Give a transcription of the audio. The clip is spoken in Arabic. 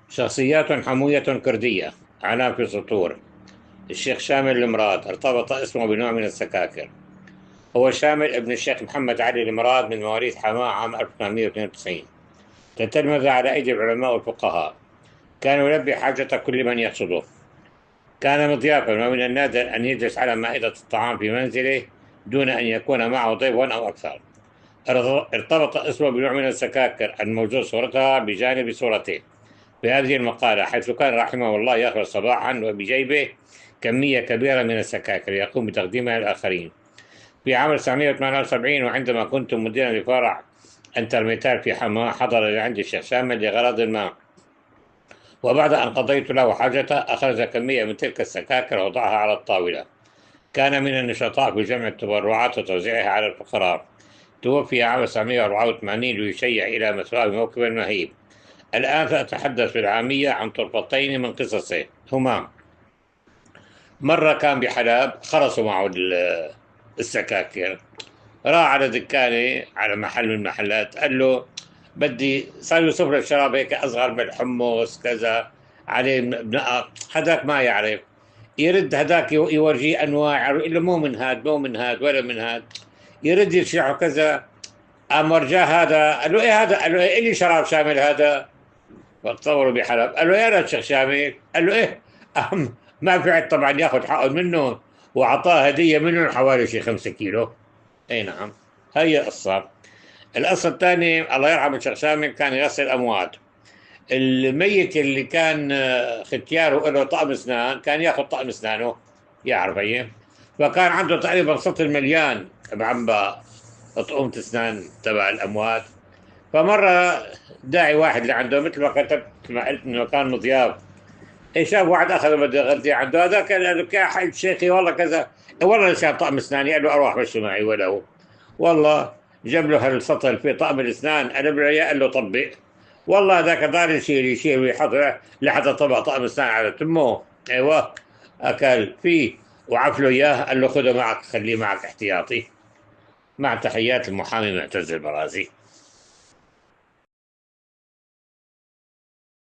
شخصيات حموية كردية. علام في سطور. الشيخ شامل المراد ارتبط اسمه بنوع من السكاكر. هو شامل ابن الشيخ محمد علي المراد من مواليد حماة عام 1892. تتلمذ على أيدي العلماء والفقهاء. كان يلبي حاجة كل من يقصده. كان مضيافا، ومن النادر أن يجلس على مائدة الطعام في منزله دون أن يكون معه ضيف أو أكثر. ارتبط اسمه بنوع من السكاكر الموجود صورتها بجانب صورته في هذه المقالة، حيث كان رحمه الله يخرج صباحا وبجيبه كمية كبيرة من السكاكر يقوم بتقديمها للآخرين. في عام 1978، وعندما كنت مديرا لفرع انترميتال في حماة، حضر إلى عندي الشيخ شامل لغرض ما، وبعد أن قضيت له حاجته أخرج كمية من تلك السكاكر ووضعها على الطاولة. كان من النشطاء في جمع التبرعات وتوزيعها على الفقراء. توفي عام 1984 ليشيع إلى مثواه بموكب مهيب. الآن سأتحدث في العامية عن طرفتين من قصصه. هما: مرة كان بحلب، خرصوا معه السكاكر. راح على دكانة، على محل من المحلات، قال له بدي، صار يوصف له الشراب هيك أصغر من الحمص كذا، عليه بنقط. هذاك ما يعرف، يرد هذاك يورجيه أنواع، يقول له مو من هاد، مو من هاد، ولا من هاد. يرد يشرحه كذا. قام ورجاه هذا، قال له إيه هذا؟ قال له إيه، إلي شراب شامل هذا. فتصوروا بحلب، قال له يا ريت شيخ شامل، قال له إيه. أهم ما في عد طبعا ياخذ حقه منه، وأعطاه هدية منه حوالي شي 5 كيلو. اي نعم. هي قصة. القصة الثانية، الله يرحمه الشيخ شامل، كان يغسل أموات. الميت اللي كان ختياره له طقم اسنان، كان ياخذ طقم اسنانه، يعرف هي. فكان عنده تقريبا سطل مليان بعبى طقومة اسنان تبع الأموات. فمرة داعي واحد لعنده، مثل ما كتبت ما قلت انه كان مضياف. شاف واحد اخذ بده يغذي عنده، هذاك قال له يا حي شيخي والله كذا. والله شاف طقم اسناني، قال له اروح مشي معي وله. والله جاب له هالسطل في طقم الاسنان، قلب له اياه، قال له طبق. والله هذاك ضال يشيل يشيل ويحط لحتى طبق طقم اسنان على تمه. ايوه. اكل فيه وعف له اياه، قال له خذه معك، خليه معك احتياطي. مع تحيات المحامي معتز البرازي.